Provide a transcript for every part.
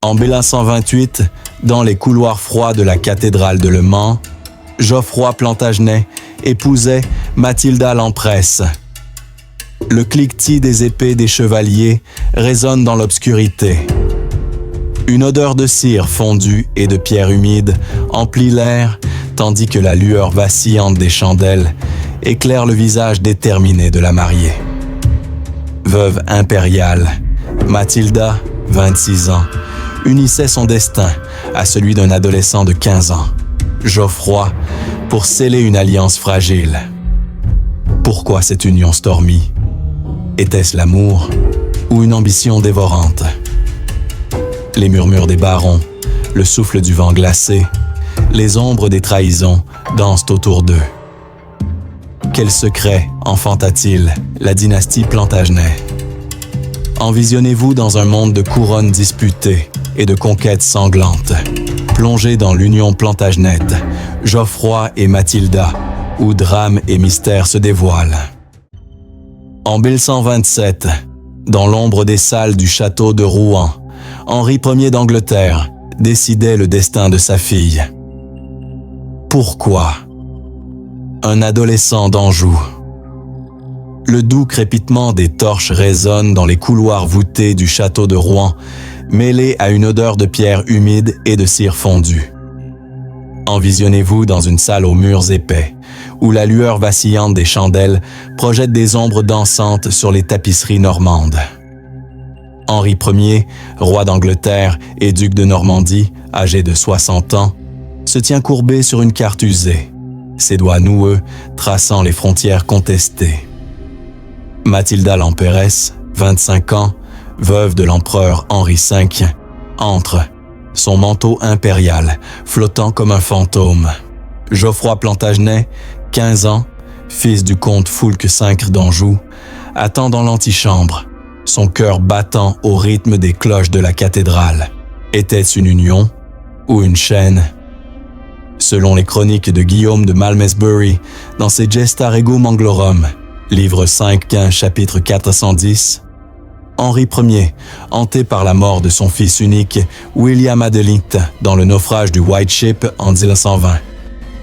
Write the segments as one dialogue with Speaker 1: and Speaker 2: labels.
Speaker 1: En 1128, dans les couloirs froids de la cathédrale de Le Mans, Geoffroy Plantagenet épousait Mathilda Lempresse. Le cliquetis des épées des chevaliers résonne dans l'obscurité. Une odeur de cire fondue et de pierre humide emplit l'air, tandis que la lueur vacillante des chandelles éclaire le visage déterminé de la mariée. Veuve impériale, Mathilda, 26 ans, unissait son destin à celui d'un adolescent de 15 ans, Geoffroy, pour sceller une alliance fragile. Pourquoi cette union stormie? Était-ce l'amour ou une ambition dévorante? Les murmures des barons, le souffle du vent glacé, les ombres des trahisons dansent autour d'eux. Quel secret enfanta-t-il la dynastie Plantagenet? Envisionnez-vous dans un monde de couronnes disputées et de conquêtes sanglantes, plongé dans l'union Plantagenette, Geoffroy et Mathilda, où drame et mystère se dévoilent. En 1127, dans l'ombre des salles du château de Rouen, Henri Ier d'Angleterre décidait le destin de sa fille. Pourquoi? Un adolescent d'Anjou. Le doux crépitement des torches résonne dans les couloirs voûtés du château de Rouen, mêlé à une odeur de pierre humide et de cire fondue. Envisionnez-vous dans une salle aux murs épais, où la lueur vacillante des chandelles projette des ombres dansantes sur les tapisseries normandes. Henri Ier, roi d'Angleterre et duc de Normandie, âgé de 60 ans, se tient courbé sur une carte usée, ses doigts noueux traçant les frontières contestées. Mathilda Lemperesse, 25 ans, veuve de l'empereur Henri V, entre, son manteau impérial flottant comme un fantôme. Geoffroy Plantagenet, 15 ans, fils du comte Foulques V d'Anjou, attend dans l'antichambre, son cœur battant au rythme des cloches de la cathédrale. Était-ce une union ou une chaîne? Selon les chroniques de Guillaume de Malmesbury, dans ses Gesta Regum Anglorum, livre 5, chapitre 410, Henri Ier, hanté par la mort de son fils unique, William Adelite, dans le naufrage du White Ship en 1920,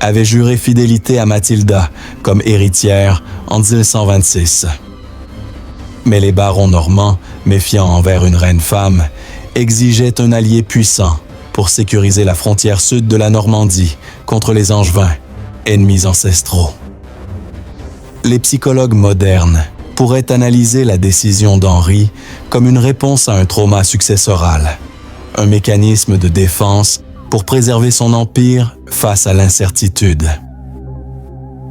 Speaker 1: avait juré fidélité à Mathilda comme héritière en 1926. Mais les barons normands, méfiants envers une reine femme, exigeaient un allié puissant pour sécuriser la frontière sud de la Normandie contre les Angevins, ennemis ancestraux. Les psychologues modernes pourraient analyser la décision d'Henri comme une réponse à un trauma successoral, un mécanisme de défense pour préserver son empire face à l'incertitude.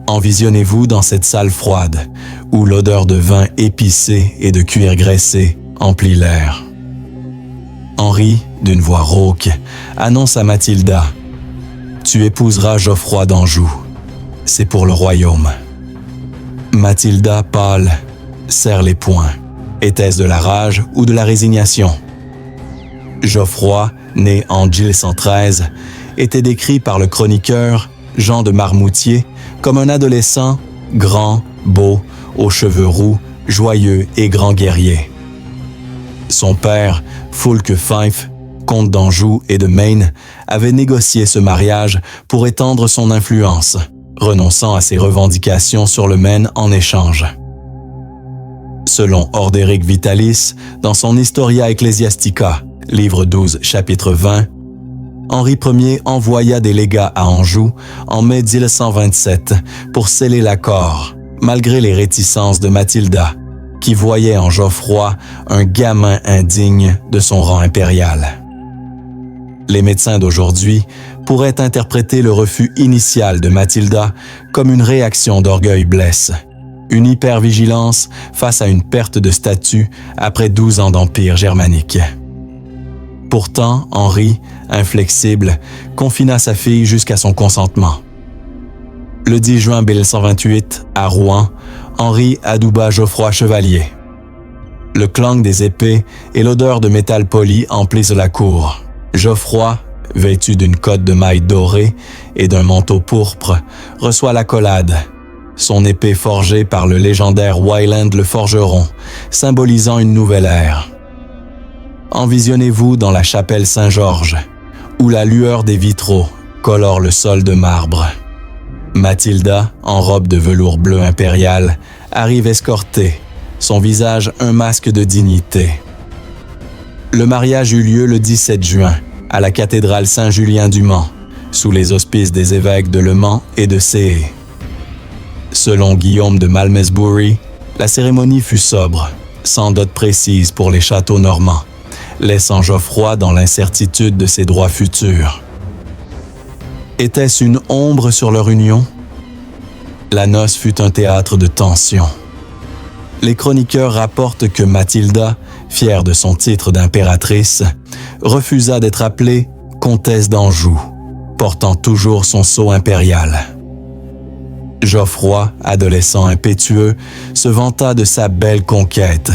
Speaker 1: Envisionnez-vous dans cette salle froide, où l'odeur de vin épicé et de cuir graissé emplit l'air. Henri, d'une voix rauque, annonce à Mathilda « Tu épouseras Geoffroy d'Anjou. C'est pour le royaume. » Mathilda, pâle, serre les poings. Était-ce de la rage ou de la résignation? Geoffroy, né en 1113, était décrit par le chroniqueur Jean de Marmoutier comme un adolescent grand, beau, aux cheveux roux, joyeux et grand guerrier. Son père, Foulques V, comte d'Anjou et de Maine, avait négocié ce mariage pour étendre son influence, renonçant à ses revendications sur le Maine en échange. Selon Orderic Vitalis, dans son Historia Ecclesiastica, livre 12, chapitre 20, Henri Ier envoya des légats à Anjou en mai 1127 pour sceller l'accord, malgré les réticences de Mathilda, qui voyait en Geoffroy un gamin indigne de son rang impérial. Les médecins d'aujourd'hui pourraient interpréter le refus initial de Mathilda comme une réaction d'orgueil blesse, une hypervigilance face à une perte de statut après 12 ans d'empire germanique. Pourtant, Henri, inflexible, confina sa fille jusqu'à son consentement. Le 10 juin 1128, à Rouen, Henri adouba Geoffroy chevalier. Le clang des épées et l'odeur de métal poli emplissent la cour. Geoffroy, vêtu d'une cotte de mailles dorée et d'un manteau pourpre, reçoit l'accolade, son épée forgée par le légendaire Wieland le forgeron, symbolisant une nouvelle ère. Envisionnez-vous dans la chapelle Saint-Georges, où la lueur des vitraux colore le sol de marbre. Mathilda, en robe de velours bleu impérial, arrive escortée, son visage un masque de dignité. Le mariage eut lieu le 17 juin, à la cathédrale Saint-Julien du Mans, sous les auspices des évêques de Le Mans et de Sées. Selon Guillaume de Malmesbury, la cérémonie fut sobre, sans dot précise pour les châteaux normands, laissant Geoffroy dans l'incertitude de ses droits futurs. Était-ce une ombre sur leur union? La noce fut un théâtre de tension. Les chroniqueurs rapportent que Mathilda, fière de son titre d'impératrice, refusa d'être appelée comtesse d'Anjou, portant toujours son sceau impérial. Geoffroy, adolescent impétueux, se vanta de sa belle conquête,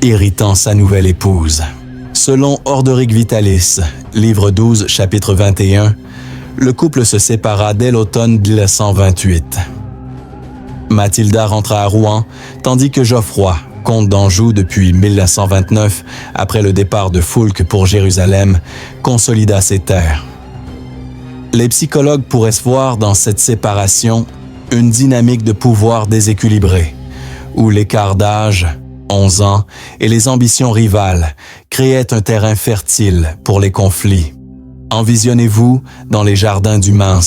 Speaker 1: irritant sa nouvelle épouse. Selon Orderic Vitalis, livre 12, chapitre 21, le couple se sépara dès l'automne 1128. Mathilda rentra à Rouen, tandis que Geoffroy, comte d'Anjou depuis 1129, après le départ de Foulques pour Jérusalem, consolida ses terres. Les psychologues pourraient se voir dans cette séparation une dynamique de pouvoir déséquilibrée, où l'écart d'âge, 11 ans, et les ambitions rivales créaient un terrain fertile pour les conflits. Envisionnez-vous dans les jardins du Mans,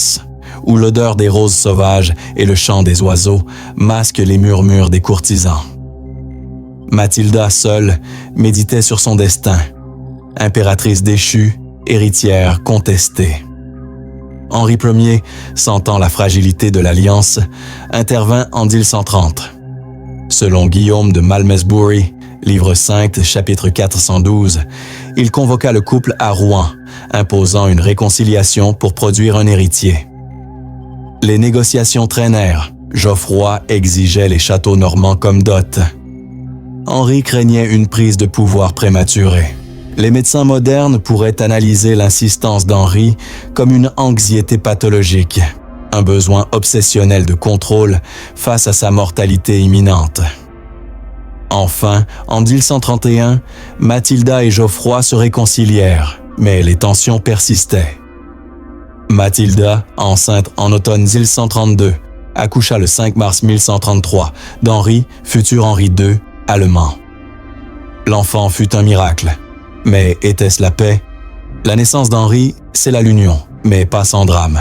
Speaker 1: où l'odeur des roses sauvages et le chant des oiseaux masquent les murmures des courtisans. Mathilda seule méditait sur son destin, impératrice déchue, héritière contestée. Henri Ier, sentant la fragilité de l'alliance, intervint en 1130. Selon Guillaume de Malmesbury, livre 5, chapitre 412, il convoqua le couple à Rouen, imposant une réconciliation pour produire un héritier. Les négociations traînèrent. Geoffroy exigeait les châteaux normands comme dot. Henri craignait une prise de pouvoir prématurée. Les médecins modernes pourraient analyser l'insistance d'Henri comme une anxiété pathologique, un besoin obsessionnel de contrôle face à sa mortalité imminente. Enfin, en 1131, Mathilda et Geoffroy se réconcilièrent, mais les tensions persistaient. Mathilda, enceinte en automne 1132, accoucha le 5 mars 1133 d'Henri, futur Henri II, à Le Mans. L'enfant fut un miracle. Mais était-ce la paix? La naissance d'Henri scella l'union, mais pas sans drame.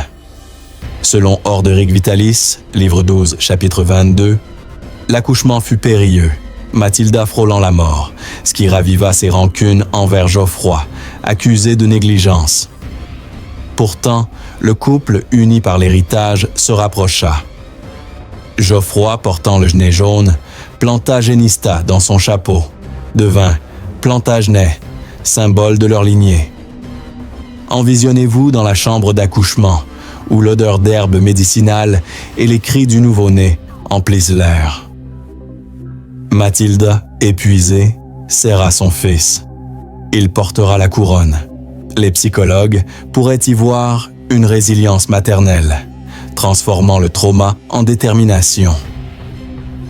Speaker 1: Selon Orderic Vitalis, livre 12, chapitre 22, l'accouchement fut périlleux, Mathilda frôlant la mort, ce qui raviva ses rancunes envers Geoffroy, accusé de négligence. Pourtant, le couple, uni par l'héritage, se rapprocha. Geoffroy, portant le genêt jaune, planta Genista dans son chapeau, devint Plantagenet, symbole de leur lignée. Envisionnez-vous dans la chambre d'accouchement, où l'odeur d'herbes médicinales et les cris du nouveau-né emplissent l'air. Mathilda, épuisée, serra son fils. Il portera la couronne. Les psychologues pourraient y voir une résilience maternelle, transformant le trauma en détermination.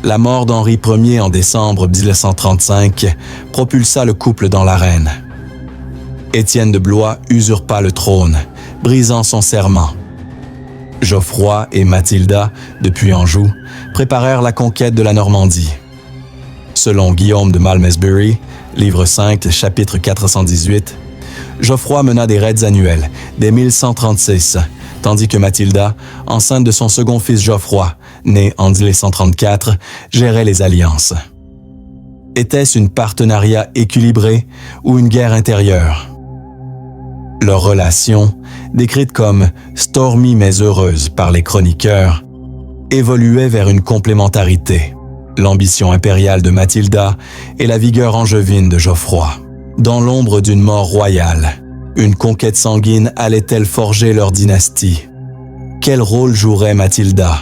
Speaker 1: La mort d'Henri Ier en décembre 1935 propulsa le couple dans l'arène. Étienne de Blois usurpa le trône, brisant son serment. Geoffroy et Mathilda, depuis Anjou, préparèrent la conquête de la Normandie. Selon Guillaume de Malmesbury, livre 5, chapitre 418, Geoffroy mena des raids annuels dès 1136, tandis que Mathilda, enceinte de son second fils Geoffroy, né en 1134, gérait les alliances. Était-ce un partenariat équilibré ou une guerre intérieure? Leur relation, décrite comme « stormy mais heureuse » par les chroniqueurs, évoluait vers une complémentarité, l'ambition impériale de Mathilda et la vigueur angevine de Geoffroy. Dans l'ombre d'une mort royale, une conquête sanguine allait-elle forger leur dynastie? Quel rôle jouerait Mathilda?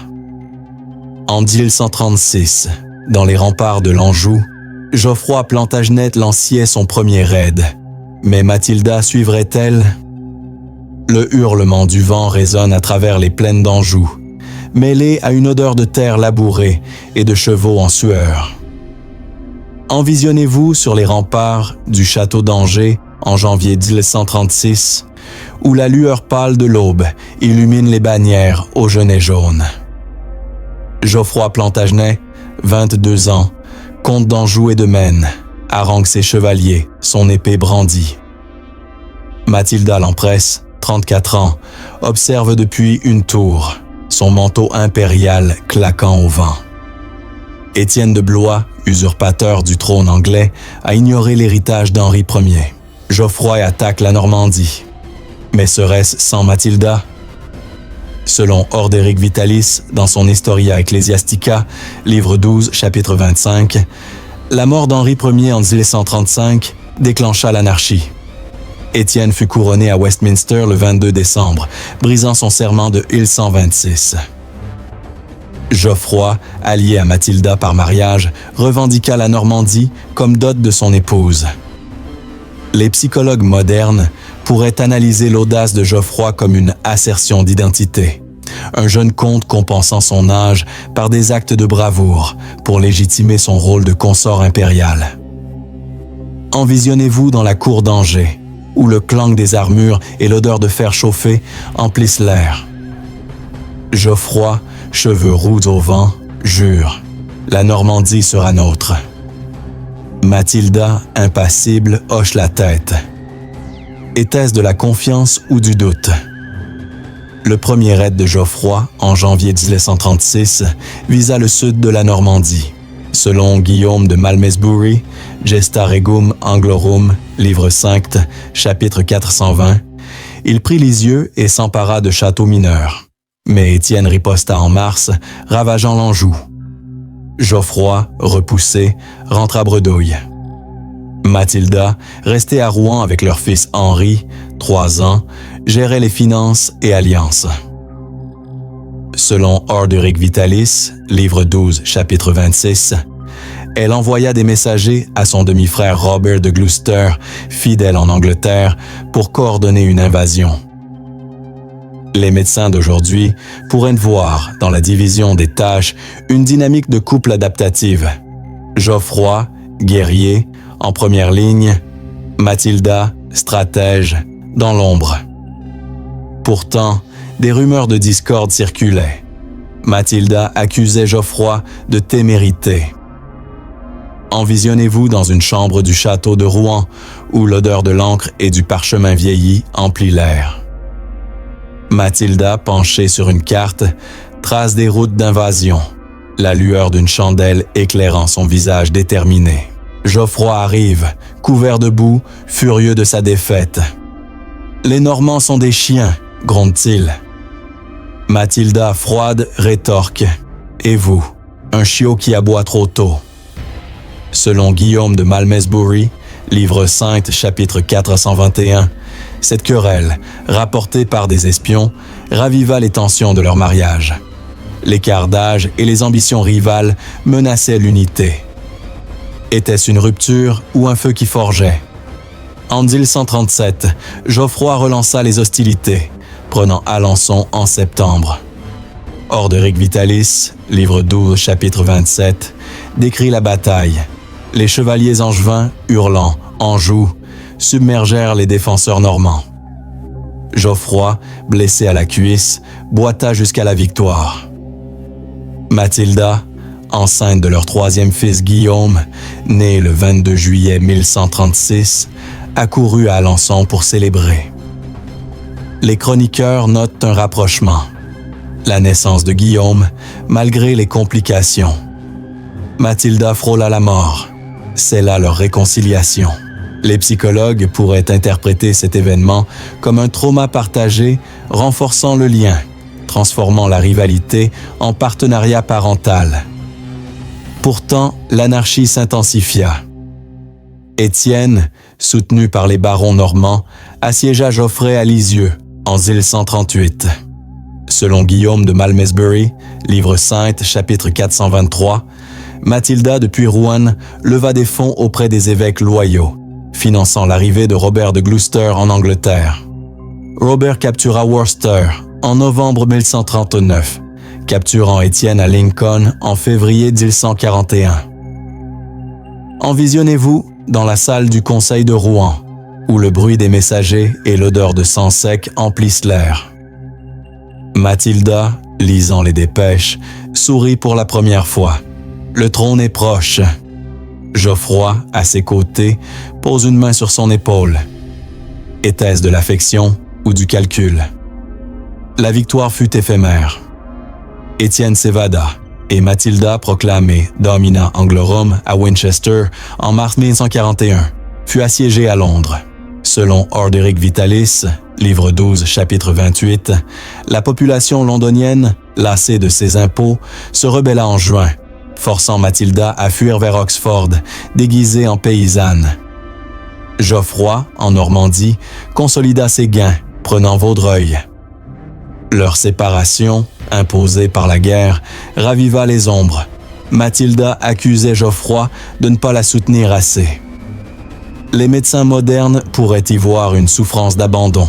Speaker 1: En 1136, dans les remparts de l'Anjou, Geoffroy Plantagenet lanciait son premier raid. Mais Mathilda suivrait-elle? Le hurlement du vent résonne à travers les plaines d'Anjou, mêlé à une odeur de terre labourée et de chevaux en sueur. Envisionnez-vous sur les remparts du château d'Angers en janvier 1136, où la lueur pâle de l'aube illumine les bannières au genêt jaune. Geoffroy Plantagenet, 22 ans, comte d'Anjou et de Maine, harangue ses chevaliers, son épée brandie. Mathilda l'empresse, 34 ans, observe depuis une tour, son manteau impérial claquant au vent. Étienne de Blois, usurpateur du trône anglais, a ignoré l'héritage d'Henri Ier. Geoffroy attaque la Normandie. Mais serait-ce sans Mathilda? Selon Orderic Vitalis, dans son Historia Ecclesiastica, livre 12, chapitre 25, la mort d'Henri Ier en 1135 déclencha l'anarchie. Étienne fut couronné à Westminster le 22 décembre, brisant son serment de 1126. Geoffroy, allié à Mathilda par mariage, revendiqua la Normandie comme dot de son épouse. Les psychologues modernes pourraient analyser l'audace de Geoffroy comme une assertion d'identité, un jeune comte compensant son âge par des actes de bravoure pour légitimer son rôle de consort impérial. Envisionnez-vous dans la cour d'Angers, où le clang des armures et l'odeur de fer chauffé emplissent l'air. Geoffroy, cheveux roux au vent, jure « La Normandie sera nôtre ». Mathilda, impassible, hoche la tête. Était-ce de la confiance ou du doute? Le premier raid de Geoffroy, en janvier 1136, visa le sud de la Normandie. Selon Guillaume de Malmesbury, Gesta Regum Anglorum, livre 5, chapitre 420, il prit Lisieux et s'empara de châteaux mineurs. Mais Étienne riposta en mars, ravageant l'Anjou. Geoffroy, repoussé, rentra à Bredouille. Mathilda, restée à Rouen avec leur fils Henri, 3 ans, gérait les finances et alliances. Selon Orderic Vitalis, livre 12, chapitre 26, elle envoya des messagers à son demi-frère Robert de Gloucester, fidèle en Angleterre, pour coordonner une invasion. Les médecins d'aujourd'hui pourraient voir dans la division des tâches une dynamique de couple adaptative. Geoffroy, guerrier, en première ligne, Mathilda, stratège, dans l'ombre. Pourtant, des rumeurs de discorde circulaient. Mathilda accusait Geoffroy de témérité. Envisionnez-vous dans une chambre du château de Rouen, où l'odeur de l'encre et du parchemin vieilli emplit l'air. Mathilda, penchée sur une carte, trace des routes d'invasion, la lueur d'une chandelle éclairant son visage déterminé. Geoffroy arrive, couvert de boue, furieux de sa défaite. « Les Normands sont des chiens », gronde-t-il. Mathilda, froide, rétorque. « Et vous, un chiot qui aboie trop tôt ». Selon Guillaume de Malmesbury, livre 5, chapitre 421, cette querelle, rapportée par des espions, raviva les tensions de leur mariage. L'écart d'âge et les ambitions rivales menaçaient l'unité. Était-ce une rupture ou un feu qui forgeait? En 1137, Geoffroy relança les hostilités, prenant Alençon en septembre. Orderic Vitalis, livre 12, chapitre 27, décrit la bataille. Les chevaliers angevins, hurlant « Anjou », submergèrent les défenseurs normands. Geoffroy, blessé à la cuisse, boita jusqu'à la victoire. Mathilda, enceinte de leur 3e fils Guillaume, né le 22 juillet 1136, accourut à Alençon pour célébrer. Les chroniqueurs notent un rapprochement. La naissance de Guillaume, malgré les complications. Mathilda frôla la mort. C'est là leur réconciliation. Les psychologues pourraient interpréter cet événement comme un trauma partagé, renforçant le lien, transformant la rivalité en partenariat parental. Pourtant, l'anarchie s'intensifia. Étienne, soutenu par les barons normands, assiégea Geoffrey à Lisieux en 1138. Selon Guillaume de Malmesbury, livre 5, chapitre 423, Mathilda depuis Rouen leva des fonds auprès des évêques loyaux, finançant l'arrivée de Robert de Gloucester en Angleterre. Robert captura Worcester en novembre 1139, capturant Étienne à Lincoln en février 1141. Envisionnez-vous dans la salle du conseil de Rouen, où le bruit des messagers et l'odeur de sang sec emplissent l'air. Mathilda, lisant les dépêches, sourit pour la première fois. Le trône est proche. Geoffroy, à ses côtés, pose une main sur son épaule. Était-ce de l'affection ou du calcul? La victoire fut éphémère. Étienne s'évada et Mathilda, proclamée Domina Anglorum à Winchester en mars 1941, fut assiégée à Londres. Selon Orderic Vitalis, livre 12, chapitre 28, la population londonienne, lassée de ses impôts, se rebella en juin, forçant Mathilda à fuir vers Oxford, déguisée en paysanne. Geoffroy, en Normandie, consolida ses gains, prenant Vaudreuil. Leur séparation, imposée par la guerre, raviva les ombres. Mathilda accusait Geoffroy de ne pas la soutenir assez. Les médecins modernes pourraient y voir une souffrance d'abandon,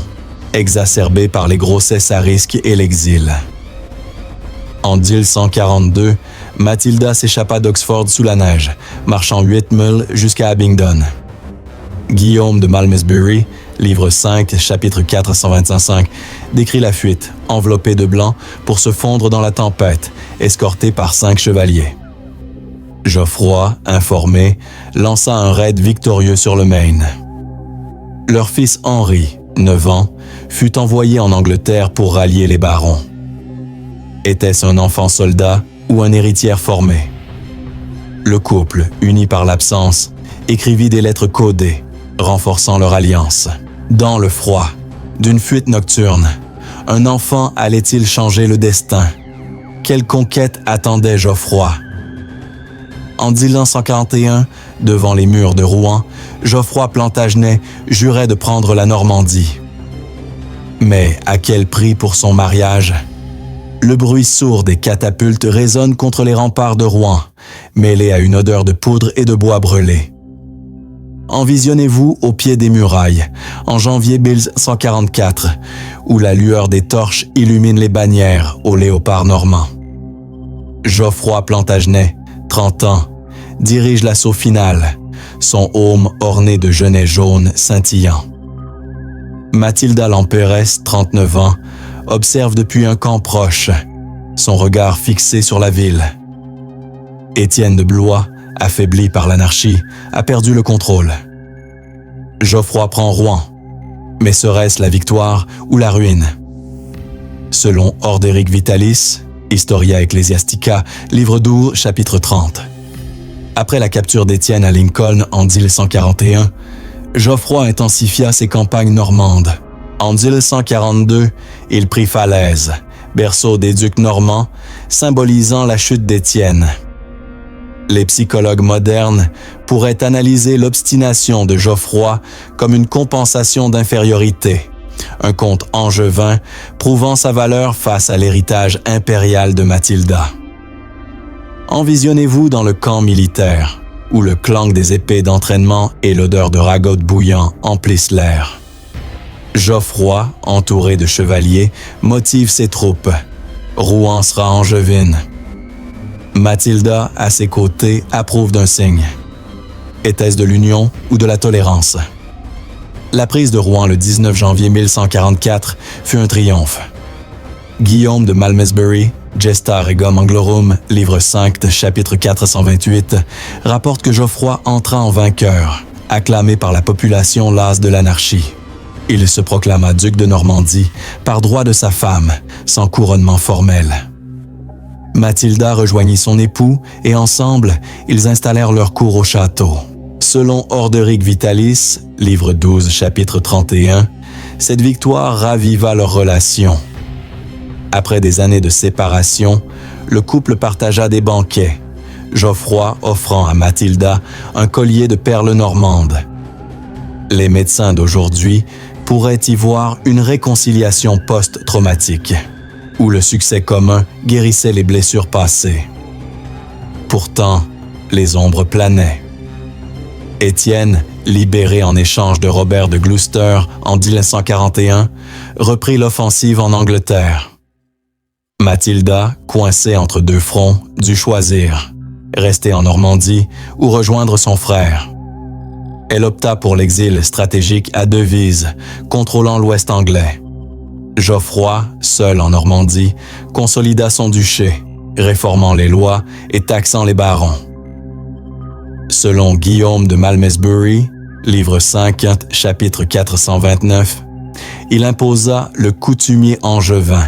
Speaker 1: exacerbée par les grossesses à risque et l'exil. En 1142, Mathilda s'échappa d'Oxford sous la neige, marchant 8 milles jusqu'à Abingdon. Guillaume de Malmesbury, livre 5, chapitre 425, décrit la fuite, enveloppée de blanc, pour se fondre dans la tempête, escortée par 5 chevaliers. Geoffroy, informé, lança un raid victorieux sur le Maine. Leur fils Henri, 9 ans, fut envoyé en Angleterre pour rallier les barons. Était-ce un enfant soldat ou un héritière formé? Le couple, uni par l'absence, écrivit des lettres codées, renforçant leur alliance. Dans le froid, d'une fuite nocturne, un enfant allait-il changer le destin? Quelle conquête attendait Geoffroy? En 1141, devant les murs de Rouen, Geoffroy Plantagenet jurait de prendre la Normandie. Mais à quel prix pour son mariage? Le bruit sourd des catapultes résonne contre les remparts de Rouen, mêlé à une odeur de poudre et de bois brûlé. Envisionnez-vous au pied des murailles, en janvier 1144, où la lueur des torches illumine les bannières aux léopards normands. Geoffroy Plantagenet, 30 ans, dirige l'assaut final, son aume orné de genêts jaunes scintillant. Mathilda Lampéresse, 39 ans, observe depuis un camp proche, son regard fixé sur la ville. Étienne de Blois, affaibli par l'anarchie, a perdu le contrôle. Geoffroy prend Rouen, mais serait-ce la victoire ou la ruine? Selon Orderic Vitalis, Historia Ecclesiastica, livre 12, chapitre 30. Après la capture d'Étienne à Lincoln en 1141, Geoffroy intensifia ses campagnes normandes. En 1142, il prit Falaise, berceau des ducs normands, symbolisant la chute d'Étienne. Les psychologues modernes pourraient analyser l'obstination de Geoffroy comme une compensation d'infériorité, un conte angevin prouvant sa valeur face à l'héritage impérial de Mathilda. Envisionnez-vous dans le camp militaire, où le clang des épées d'entraînement et l'odeur de ragoût bouillant emplissent l'air. Geoffroy, entouré de chevaliers, motive ses troupes. Rouen sera angevine. Mathilda, à ses côtés, approuve d'un signe. Était-ce de l'union ou de la tolérance? La prise de Rouen le 19 janvier 1144 fut un triomphe. Guillaume de Malmesbury, Gesta Regum Anglorum, livre 5, chapitre 428, rapporte que Geoffroy entra en vainqueur, acclamé par la population lasse de l'anarchie. Il se proclama duc de Normandie par droit de sa femme, sans couronnement formel. Mathilda rejoignit son époux et ensemble, ils installèrent leur cour au château. Selon Orderic Vitalis, livre 12, chapitre 31, cette victoire raviva leur relation. Après des années de séparation, le couple partagea des banquets, Geoffroy offrant à Mathilda un collier de perles normandes. Les médecins d'aujourd'hui pourraient y voir une réconciliation post-traumatique, où le succès commun guérissait les blessures passées. Pourtant, les ombres planaient. Étienne, libéré en échange de Robert de Gloucester en 1141, reprit l'offensive en Angleterre. Mathilda, coincée entre deux fronts, dut choisir. rester en Normandie ou rejoindre son frère. Elle opta pour l'exil stratégique à Devizes, contrôlant l'ouest anglais. Geoffroy, seul en Normandie, consolida son duché, réformant les lois et taxant les barons. Selon Guillaume de Malmesbury, livre 5, chapitre 429, il imposa le coutumier angevin,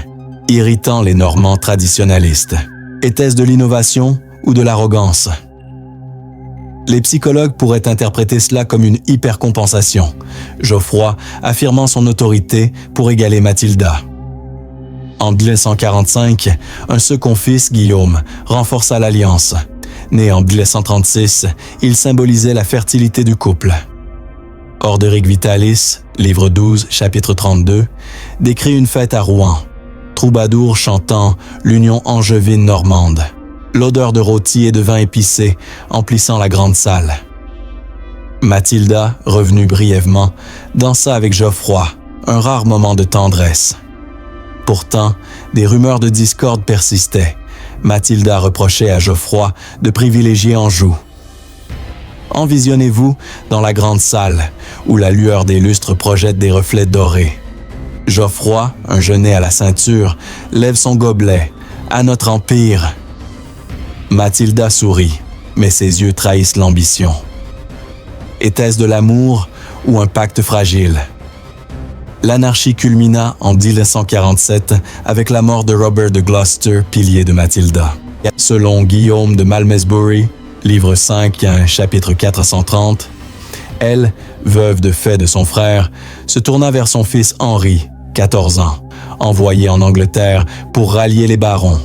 Speaker 1: irritant les Normands traditionalistes. Était-ce de l'innovation ou de l'arrogance? Les psychologues pourraient interpréter cela comme une hypercompensation, Geoffroy affirmant son autorité pour égaler Mathilda. En 1145, un second fils, Guillaume, renforça l'alliance. Né en 1136, il symbolisait la fertilité du couple. Orderic Vitalis, livre 12, chapitre 32, décrit une fête à Rouen, troubadour chantant l'union angevine-normande, l'odeur de rôti et de vin épicé emplissant la grande salle. Mathilda, revenue brièvement, dansa avec Geoffroy, un rare moment de tendresse. Pourtant, des rumeurs de discorde persistaient. Mathilda reprochait à Geoffroy de privilégier Anjou. Envisionnez-vous dans la grande salle, où la lueur des lustres projette des reflets dorés. Geoffroy, un genet à la ceinture, lève son gobelet. À notre empire! Mathilda sourit, mais ses yeux trahissent l'ambition. Était-ce de l'amour ou un pacte fragile? L'anarchie culmina en 1147 avec la mort de Robert de Gloucester, pilier de Mathilda. Selon Guillaume de Malmesbury, livre 5, chapitre 430, elle, veuve de fait de son frère, se tourna vers son fils Henri, 14 ans, envoyé en Angleterre pour rallier les barons.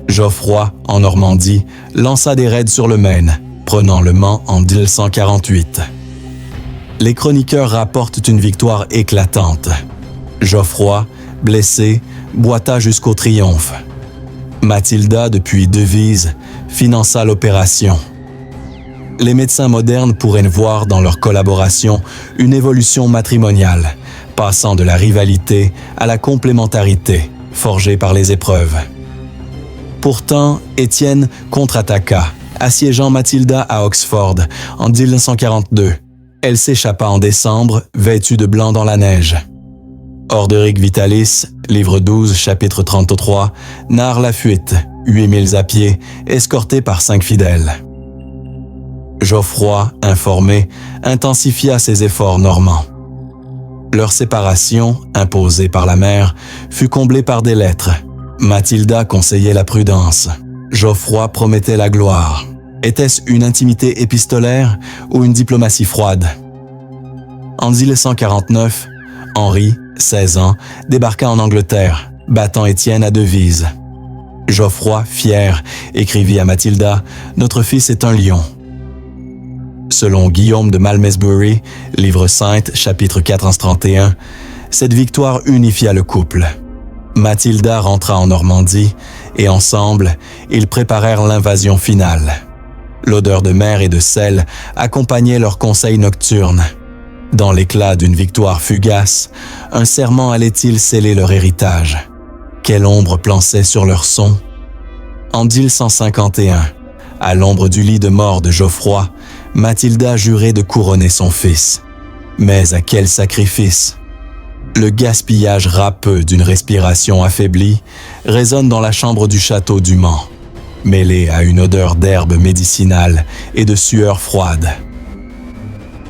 Speaker 1: Geoffroy, en Normandie, lança des raids sur le Maine, prenant le Mans en 1148. Les chroniqueurs rapportent une victoire éclatante. Geoffroy, blessé, boita jusqu'au triomphe. Mathilda, depuis Devizes, finança l'opération. Les médecins modernes pourraient voir dans leur collaboration une évolution matrimoniale, passant de la rivalité à la complémentarité, forgée par les épreuves. Pourtant, Étienne contre-attaqua, assiégeant Mathilda à Oxford en 1142. Elle s'échappa en décembre, vêtue de blanc dans la neige. Orderic Vitalis, livre 12, chapitre 33, narre la fuite, 8000 à pied, escortés par 5 fidèles. Geoffroy, informé, intensifia ses efforts normands. Leur séparation, imposée par la mère, fut comblée par des lettres. Mathilda conseillait la prudence. Geoffroy promettait la gloire. Était-ce une intimité épistolaire ou une diplomatie froide? En 1149, Henri, 16 ans, débarqua en Angleterre, battant Étienne à Devizes. Geoffroy, fier, écrivit à Mathilda « Notre fils est un lion ». Selon Guillaume de Malmesbury, livre 5, chapitre 431, cette victoire unifia le couple. Mathilda rentra en Normandie et ensemble, ils préparèrent l'invasion finale. L'odeur de mer et de sel accompagnait leurs conseils nocturnes. Dans l'éclat d'une victoire fugace, un serment allait-il sceller leur héritage? Quelle ombre plançait sur leur son? En 1151, à l'ombre du lit de mort de Geoffroy, Mathilda jurait de couronner son fils. Mais à quel sacrifice? Le gaspillage râpeux d'une respiration affaiblie résonne dans la chambre du château du Mans, mêlé à une odeur d'herbe médicinale et de sueur froide.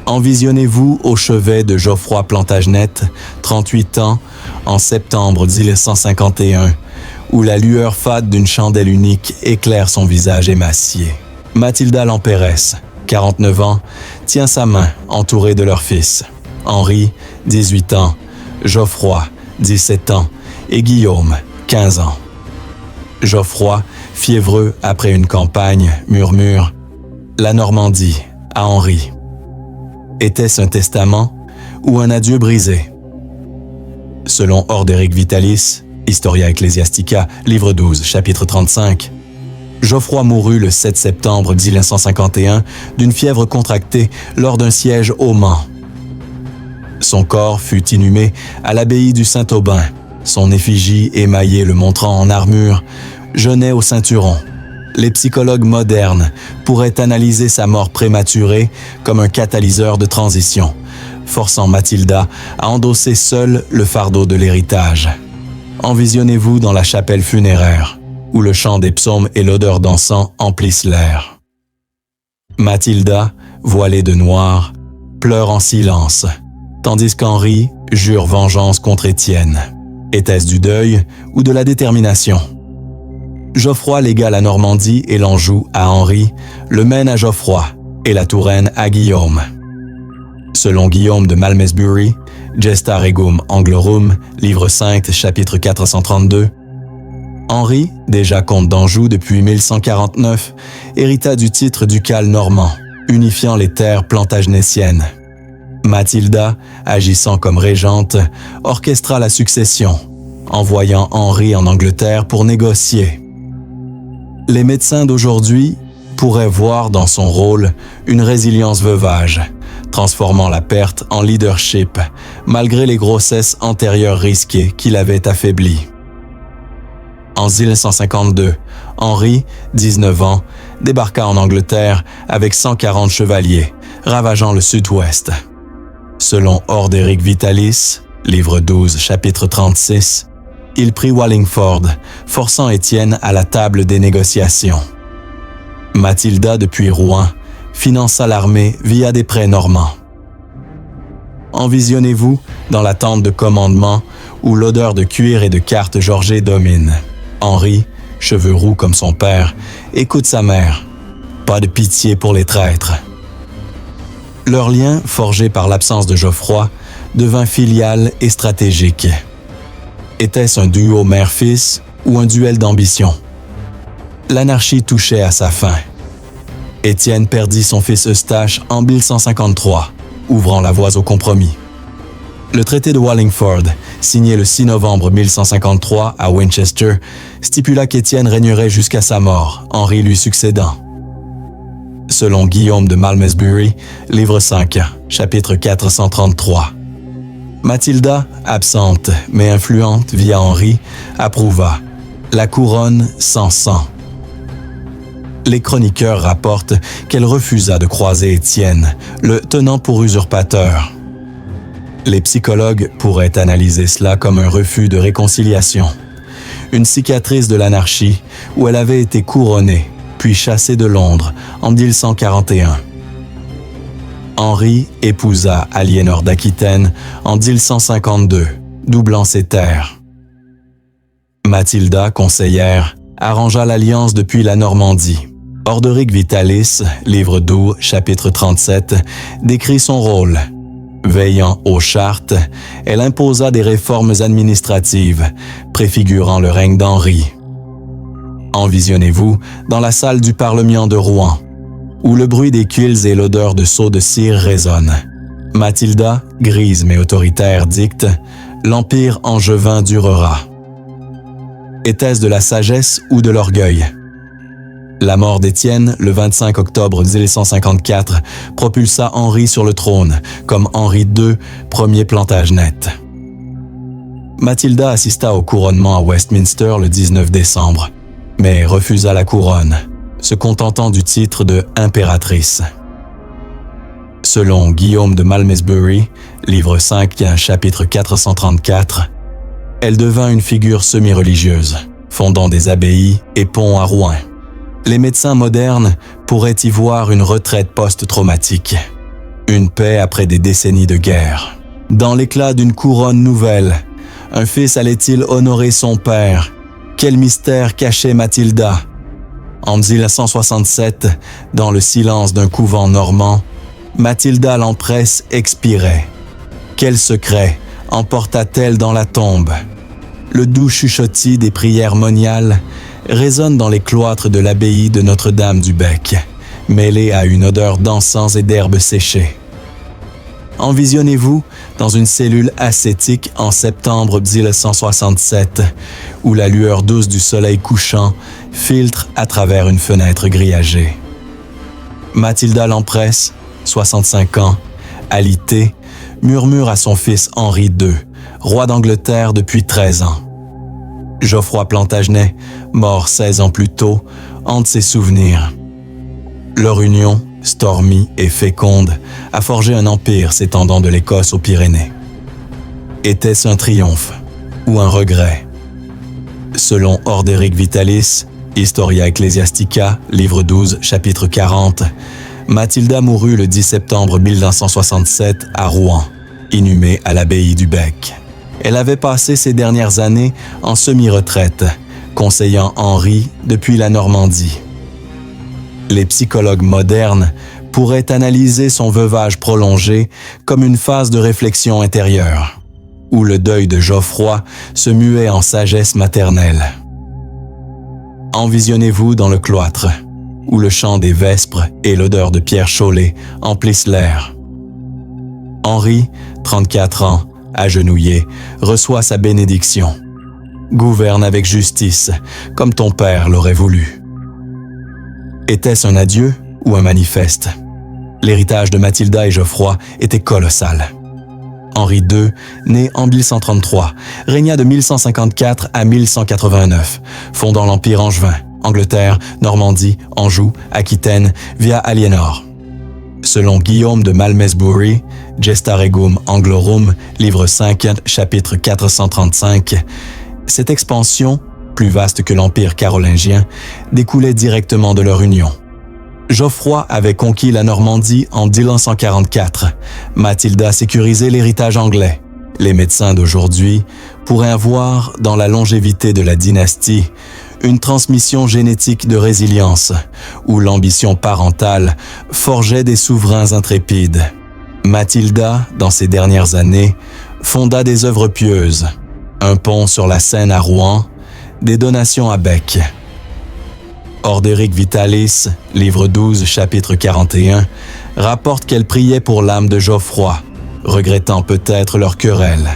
Speaker 1: Envisionnez-vous au chevet de Geoffroy Plantagenet, 38 ans, en septembre 1151, où la lueur fade d'une chandelle unique éclaire son visage émacié. Mathilda Lampéresse, 49 ans, tient sa main entourée de leur fils. Henri, 18 ans, Geoffroy, 17 ans, et Guillaume, 15 ans. Geoffroy, fiévreux après une campagne, murmure « La Normandie, à Henri ». Était-ce un testament ou un adieu brisé? Selon Orderic Vitalis, Historia Ecclesiastica, livre 12, chapitre 35, Geoffroy mourut le 7 septembre 1151 d'une fièvre contractée lors d'un siège au Mans. Son corps fut inhumé à l'abbaye du Saint-Aubin, son effigie émaillée le montrant en armure, genêt au ceinturon, les psychologues modernes pourraient analyser sa mort prématurée comme un catalyseur de transition, forçant Matilda à endosser seule le fardeau de l'héritage. Envisionnez-vous dans la chapelle funéraire, où le chant des psaumes et l'odeur d'encens emplissent l'air. Matilda, voilée de noir, pleure en silence, tandis qu'Henri jure vengeance contre Étienne. Était-ce du deuil ou de la détermination? Geoffroy légua la Normandie et l'Anjou à Henri, le Maine à Geoffroy et la Touraine à Guillaume. Selon Guillaume de Malmesbury, Gesta Regum Anglorum, livre 5, chapitre 432, Henri, déjà comte d'Anjou depuis 1149, hérita du titre ducal normand, unifiant les terres plantagenetiennes. Matilda, agissant comme régente, orchestra la succession, envoyant Henri en Angleterre pour négocier. Les médecins d'aujourd'hui pourraient voir dans son rôle une résilience veuvage, transformant la perte en leadership, malgré les grossesses antérieures risquées qui l'avaient affaibli. En 1152, Henri, 19 ans, débarqua en Angleterre avec 140 chevaliers, ravageant le sud-ouest. Selon Orderic Vitalis, livre 12, chapitre 36, il prit Wallingford, forçant Étienne à la table des négociations. Matilda, depuis Rouen, finança l'armée via des prêts normands. Envisionnez-vous dans la tente de commandement où l'odeur de cuir et de cartes Georgées domine. Henri, cheveux roux comme son père, écoute sa mère. Pas de pitié pour les traîtres. Leur lien, forgé par l'absence de Geoffroy, devint filial et stratégique. Était-ce un duo mère-fils ou un duel d'ambition? L'anarchie touchait à sa fin. Étienne perdit son fils Eustache en 1153, ouvrant la voie au compromis. Le traité de Wallingford, signé le 6 novembre 1153 à Winchester, stipula qu'Étienne régnerait jusqu'à sa mort, Henri lui succédant. Selon Guillaume de Malmesbury, livre 5, chapitre 433. Matilda, absente mais influente via Henri, approuva « la couronne sans sang ». Les chroniqueurs rapportent qu'elle refusa de croiser Étienne, le tenant pour usurpateur. Les psychologues pourraient analyser cela comme un refus de réconciliation, une cicatrice de l'anarchie où elle avait été couronnée, puis chassée de Londres en 1141. Henri épousa Aliénor d'Aquitaine en 1152, doublant ses terres. Matilda, conseillère, arrangea l'alliance depuis la Normandie. Orderic Vitalis, livre 12, chapitre 37, décrit son rôle. Veillant aux chartes, elle imposa des réformes administratives, préfigurant le règne d'Henri. Envisionnez-vous dans la salle du Parlement de Rouen, où le bruit des quilles et l'odeur de seaux de cire résonnent. Matilda, grise mais autoritaire, dicte « L'Empire angevin durera ». Était-ce de la sagesse ou de l'orgueil? La mort d'Étienne, le 25 octobre 1154, propulsa Henri sur le trône, comme Henri II, premier Plantagenet. Matilda assista au couronnement à Westminster le 19 décembre, mais refusa la couronne, se contentant du titre de impératrice. Selon Guillaume de Malmesbury, livre 5, chapitre 434, elle devint une figure semi-religieuse, fondant des abbayes et ponts à Rouen. Les médecins modernes pourraient y voir une retraite post-traumatique, une paix après des décennies de guerre. Dans l'éclat d'une couronne nouvelle, un fils allait-il honorer son père? Quel mystère cachait Matilda? En 1167, dans le silence d'un couvent normand, Matilda l'empresse expirait. Quel secret emporta-t-elle dans la tombe? Le doux chuchotis des prières moniales résonne dans les cloîtres de l'abbaye de Notre-Dame-du-Bec, mêlé à une odeur d'encens et d'herbes séchées. Envisionnez-vous dans une cellule ascétique en septembre 1167, où la lueur douce du soleil couchant filtre à travers une fenêtre grillagée. Matilda l'empresse, 65 ans, alitée, murmure à son fils Henri II, roi d'Angleterre depuis 13 ans. Geoffroy Plantagenet, mort 16 ans plus tôt, hante ses souvenirs. Leur union, stormie et féconde, a forgé un empire s'étendant de l'Écosse aux Pyrénées. Était-ce un triomphe ou un regret? Selon Orderic Vitalis, Historia Ecclesiastica, livre 12, chapitre 40, Mathilda mourut le 10 septembre 1167 à Rouen, inhumée à l'abbaye du Bec. Elle avait passé ses dernières années en semi-retraite, conseillant Henri depuis la Normandie. Les psychologues modernes pourraient analyser son veuvage prolongé comme une phase de réflexion intérieure, où le deuil de Geoffroy se muait en sagesse maternelle. Envisionnez-vous dans le cloître, où le chant des vespres et l'odeur de Pierre Chollet emplissent l'air. Henri, 34 ans, agenouillé, reçoit sa bénédiction. Gouverne avec justice, comme ton père l'aurait voulu. Était-ce un adieu ou un manifeste? L'héritage de Mathilda et Geoffroy était colossal. Henri II, né en 1133, régna de 1154 à 1189, fondant l'Empire angevin, Angleterre, Normandie, Anjou, Aquitaine, via Aliénor. Selon Guillaume de Malmesbury, Gesta Regum Anglorum, livre 5, chapitre 435, cette expansion, plus vaste que l'Empire carolingien, découlait directement de leur union. Geoffroy avait conquis la Normandie en 1144. Mathilda sécurisait l'héritage anglais. Les médecins d'aujourd'hui pourraient avoir, dans la longévité de la dynastie, une transmission génétique de résilience, où l'ambition parentale forgeait des souverains intrépides. Mathilda, dans ses dernières années, fonda des œuvres pieuses, un pont sur la Seine à Rouen, des donations à Bec. Orderic Vitalis, livre 12, chapitre 41, rapporte qu'elle priait pour l'âme de Geoffroy, regrettant peut-être leur querelle.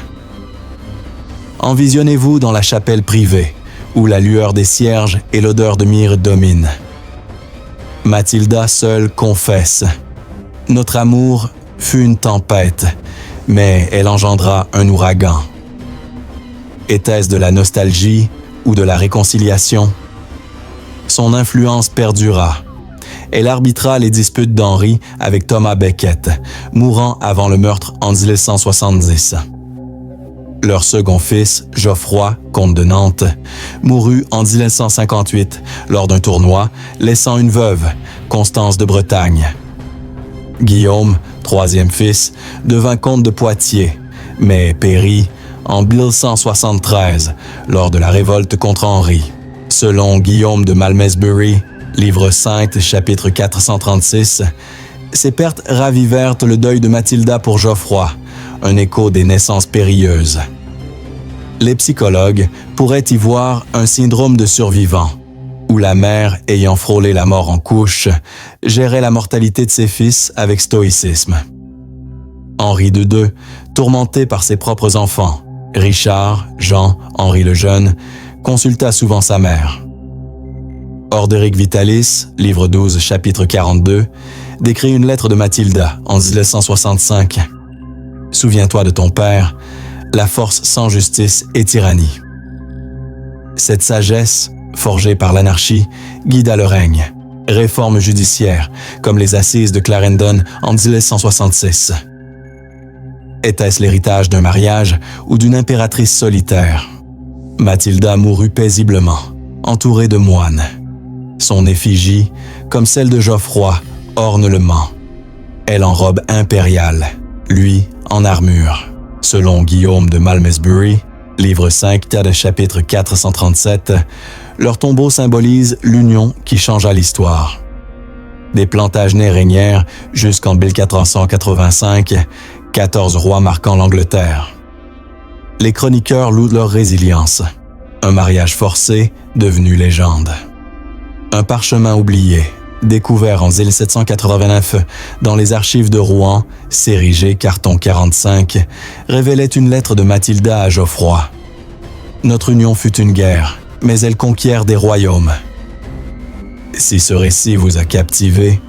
Speaker 1: Envisionnez-vous dans la chapelle privée, où la lueur des cierges et l'odeur de myrrhe dominent. Mathilda seule confesse. Notre amour fut une tempête, mais elle engendra un ouragan. Était-ce de la nostalgie ou de la réconciliation? Son influence perdura. Elle arbitra les disputes d'Henri avec Thomas Becket, mourant avant le meurtre en 1170. Leur second fils, Geoffroy, comte de Nantes, mourut en 1158 lors d'un tournoi, laissant une veuve, Constance de Bretagne. Guillaume, troisième fils, devint comte de Poitiers, mais périt en 1173 lors de la révolte contre Henri. Selon Guillaume de Malmesbury, livre 5, chapitre 436, ces pertes ravivèrent le deuil de Mathilda pour Geoffroy, un écho des naissances périlleuses. Les psychologues pourraient y voir un syndrome de survivant, où la mère, ayant frôlé la mort en couche, gérait la mortalité de ses fils avec stoïcisme. Henri II, tourmenté par ses propres enfants, Richard, Jean, Henri le Jeune, consulta souvent sa mère. Orderic Vitalis, livre 12, chapitre 42, décrit une lettre de Mathilda en 1165. « Souviens-toi de ton père, la force sans justice est tyrannie. » Cette sagesse, forgée par l'anarchie, guida le règne. Réforme judiciaire, comme les assises de Clarendon en 1166. Était-ce l'héritage d'un mariage ou d'une impératrice solitaire? Mathilda mourut paisiblement, entourée de moines. Son effigie, comme celle de Geoffroy, orne le Mans. Elle en robe impériale, lui en armure. Selon Guillaume de Malmesbury, livre 5, chapitre 437, leur tombeau symbolise l'union qui changea l'histoire. Des Plantagenets régnèrent jusqu'en 1485, 14 rois marquant l'Angleterre. Les chroniqueurs louent leur résilience. Un mariage forcé, devenu légende. Un parchemin oublié, découvert en 1789 dans les archives de Rouen, série G, carton 45, révélait une lettre de Mathilda à Geoffroy. Notre union fut une guerre, mais elle conquiert des royaumes. Si ce récit vous a captivé,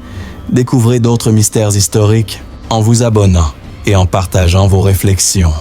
Speaker 1: découvrez d'autres mystères historiques en vous abonnant et en partageant vos réflexions.